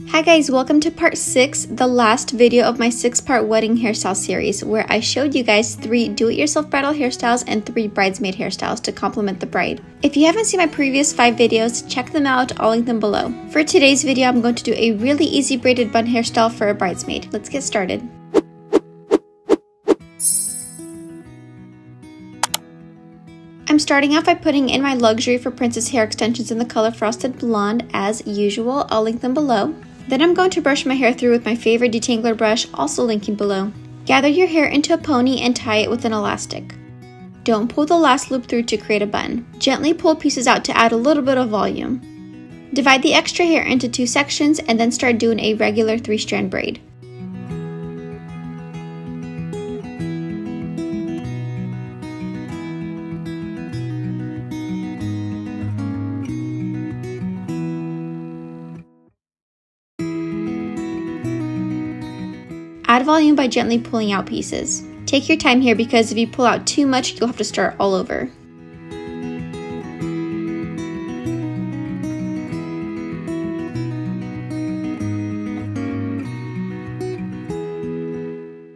Hi guys, welcome to part 6, the last video of my 6-part wedding hairstyle series, where I showed you guys 3 do-it-yourself bridal hairstyles and 3 bridesmaid hairstyles to complement the bride. If you haven't seen my previous 5 videos, check them out, I'll link them below. For today's video, I'm going to do a really easy braided bun hairstyle for a bridesmaid. Let's get started. I'm starting off by putting in my Luxury for Princess hair extensions in the color Frosted Blonde as usual, I'll link them below. Then I'm going to brush my hair through with my favorite detangler brush, also linking below. Gather your hair into a pony and tie it with an elastic. Don't pull the last loop through to create a bun. Gently pull pieces out to add a little bit of volume. Divide the extra hair into 2 sections and then start doing a regular 3-strand braid. Add volume by gently pulling out pieces. Take your time here because if you pull out too much, you'll have to start all over.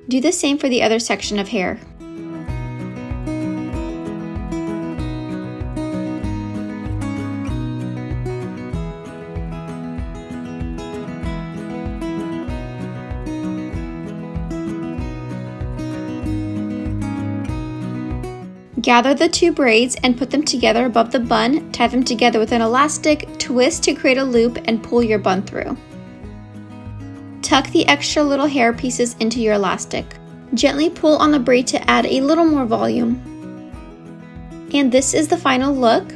Do the same for the other section of hair. Gather the 2 braids and put them together above the bun, tie them together with an elastic, twist to create a loop, and pull your bun through. Tuck the extra little hair pieces into your elastic. Gently pull on the braid to add a little more volume. And this is the final look.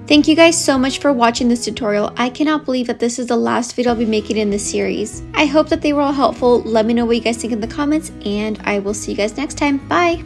Thank you guys so much for watching this tutorial. I cannot believe that this is the last video I'll be making in this series. I hope that they were all helpful. Let me know what you guys think in the comments, and I will see you guys next time. Bye!